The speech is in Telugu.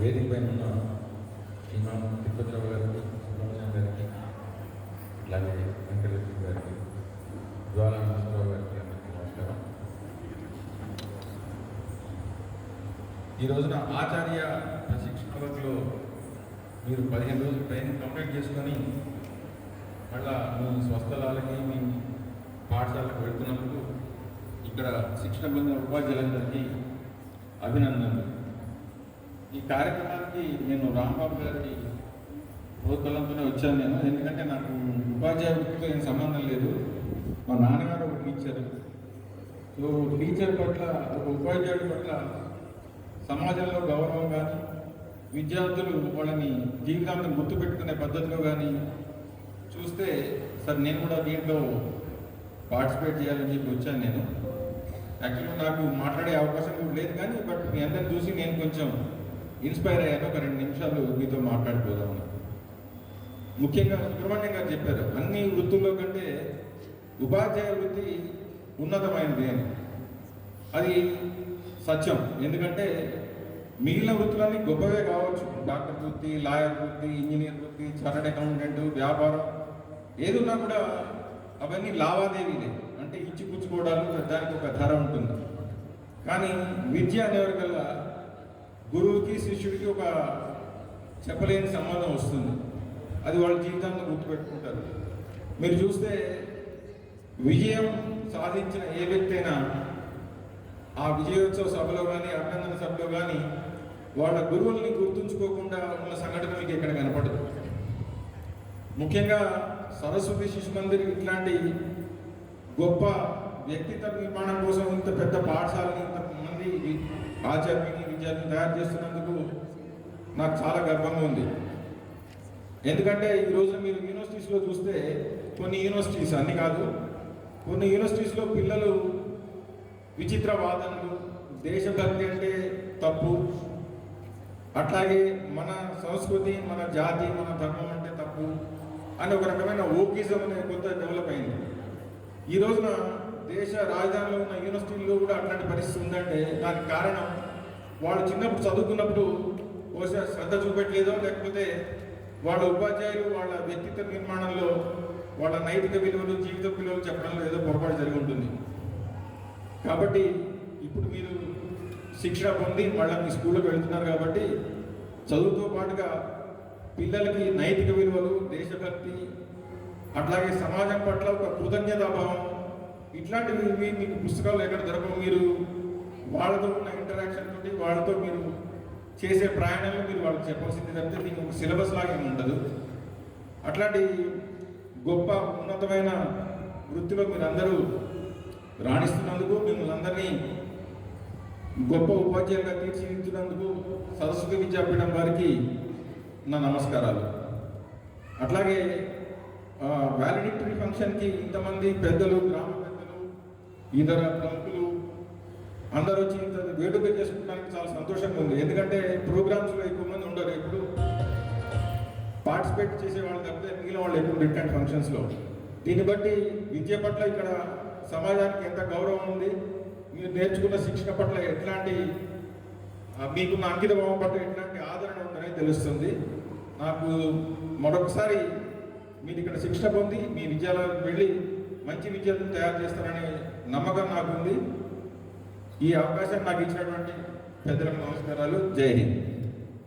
వేదిక పైన ఉన్న శ్రీమాన్ తిరుపతిరావు గారికి, సుబ్రహ్మణ్యం గారికి, అలాగే వెంకటలక్ష్మి గారికి, జ్వాలా నరసింహరావు గారికి అందరికీ నమస్కారం. ఈ రోజున ఆచార్య ప్రశిక్షణ వర్గలో మీరు 15 రోజులు ట్రైనింగ్ కంప్లీట్ చేసుకొని మళ్ళా మీ స్వస్థలాలకి మీ పాఠశాలకు వెళ్తున్నందుకు ఇక్కడ శిక్షణ పొందిన ఉపాధ్యాయులందరికీ అభినందనలు. ఈ కార్యక్రమానికి నేను రాంబాబు గారి ప్రోత్సాహంతోనే వచ్చాను నేను. ఎందుకంటే నాకు ఉపాధ్యాయ వృత్తితో ఏం సంబంధం లేదు. మా నాన్నగారు ఒక టీచర్. సో టీచర్ పట్ల, ఒక ఉపాధ్యాయుడి పట్ల సమాజంలో గౌరవం కానీ, విద్యార్థులు వాళ్ళని జీవితాంతం గుర్తుపెట్టుకునే పద్ధతిలో కానీ చూస్తే సార్ నేను కూడా దీంట్లో పార్టిసిపేట్ చేయాలని చెప్పి వచ్చాను నేను. యాక్చువల్గా నాకు మాట్లాడే అవకాశం కూడా లేదు, కానీ బట్ మీ అందరిని చూసి నేను కొంచెం ఇన్స్పైర్ అయ్యాను. ఒక 2 నిమిషాలు మీతో మాట్లాడిపోదామని. ముఖ్యంగా సుబ్రహ్మణ్యం గారు చెప్పారు, అన్ని వృత్తుల్లో కంటే ఉపాధ్యాయ వృత్తి ఉన్నతమైనది అని. అది సత్యం. ఎందుకంటే మిగిలిన వృత్తులన్నీ గొప్పవే కావచ్చు. డాక్టర్ వృత్తి, లాయర్ వృత్తి, ఇంజనీర్ వృత్తి, చార్టర్డ్ అకౌంటెంట్, వ్యాపారం ఏదున్నా కూడా అవన్నీ లావాదేవీలే. అంటే ఇచ్చిపుచ్చుకోవడాలు, దానికి ఒక ధర ఉంటుంది. కానీ విద్య అనేవరకల్లా గురువుకి శిష్యుడికి ఒక చెప్పలేని సంబంధం వస్తుంది. అది వాళ్ళ జీవితాన్ని గుర్తుపెట్టుకుంటారు. మీరు చూస్తే విజయం సాధించిన ఏ వ్యక్తి అయినా ఆ విజయోత్సవ సభలో కానీ, అభినందన సభలో కానీ వాళ్ళ గురువుల్ని గుర్తుంచుకోకుండా ఉన్న సంఘటనలకి ఇక్కడ కనపడదు. ముఖ్యంగా సరస్వతి శిశు మందిర్ ఇట్లాంటి గొప్ప వ్యక్తిత్వ నిర్మాణం కోసం ఇంత పెద్ద పాఠశాలని, ఇంతమంది ఆచార్యుని, విద్యార్థులను తయారు చేస్తున్నందుకు నాకు చాలా గర్వంగా ఉంది. ఎందుకంటే ఈరోజు మీరు యూనివర్సిటీస్లో చూస్తే, కొన్ని యూనివర్సిటీస్ అన్ని కాదు, కొన్ని యూనివర్సిటీస్లో పిల్లలు విచిత్ర వాదనలు, దేశభక్తి అంటే తప్పు, అట్లాగే మన సంస్కృతి, మన జాతి, మన ధర్మం అంటే తప్పు అని ఒక రకమైన ఓకిజం అనే కొత్త డెవలప్ అయింది. ఈ రోజున దేశ రాజధానిలో ఉన్న యూనివర్సిటీల్లో కూడా అట్లాంటి పరిస్థితి ఉందంటే దానికి కారణం వాళ్ళు చిన్నప్పుడు చదువుకున్నప్పుడు బహుశా శ్రద్ధ చూపెట్టలేదో, లేకపోతే వాళ్ళ ఉపాధ్యాయులు వాళ్ళ వ్యక్తిత్వ నిర్మాణంలో వాళ్ళ నైతిక విలువలు, జీవిత విలువలు చెప్పడంలో ఏదో పొరపాటు జరిగి ఉంటుంది. కాబట్టి ఇప్పుడు మీరు శిక్షణ పొంది మళ్ళీ మీ స్కూల్కి వెళ్తున్నారు కాబట్టి చదువుతో పాటుగా పిల్లలకి నైతిక విలువలు, దేశభక్తి, అట్లాగే సమాజం పట్ల ఒక కృతజ్ఞతాభావం, ఇట్లాంటివి మీకు పుస్తకాలు ఎక్కడ దొరకవు. మీరు వాళ్ళతో ఉన్న ఇంటరాక్షన్ తోటి, వాళ్ళతో మీరు చేసే ప్రయాణంలో మీరు వాళ్ళకి చెప్పాల్సింది తప్పితే దీనికి ఒక సిలబస్ లాగా ఏమి ఉండదు. అట్లాంటి గొప్ప ఉన్నతమైన వృత్తిలో మీరు అందరూ రాణిస్తున్నందుకు, మిమ్మల్ని అందరినీ గొప్ప ఉపాధ్యాయులుగా తీర్చిదిద్దున్నందుకు సరస్వతి విద్యాపీఠం వారికి నా నమస్కారాలు. అట్లాగే వ్యాలిడిటరీ ఫంక్షన్కి ఇంతమంది పెద్దలు, గ్రామ పెద్దలు, ఇతర ప్రముఖులు అందరూ వచ్చి ఇంత వేడుక చేసుకోవడానికి చాలా సంతోషంగా ఉంది. ఎందుకంటే ప్రోగ్రామ్స్లో ఎక్కువ మంది ఉండరు, ఎప్పుడు పార్టిసిపేట్ చేసే వాళ్ళు తప్పితే మిగిలిన వాళ్ళు ఎక్కువ డిఫరెంట్ ఫంక్షన్స్లో. దీన్ని బట్టి విద్య పట్ల ఇక్కడ సమాజానికి ఎంత గౌరవం ఉంది, మీరు నేర్చుకున్న శిక్షణ పట్ల ఎట్లాంటి, మీకున్న అంకిత భావం పట్ల ఎట్లాంటి ఆదరణ ఉందనే తెలుస్తుంది. నాకు మరొకసారి మీరు ఇక్కడ శిక్షణ పొంది మీ విద్యాలయాలకు వెళ్ళి మంచి విద్యార్థులను తయారు చేస్తారనే నమ్మకం నాకుంది. ఈ అవకాశం నాకు ఇచ్చినటువంటి పెద్దలకు నమస్కారాలు. జై హింద్.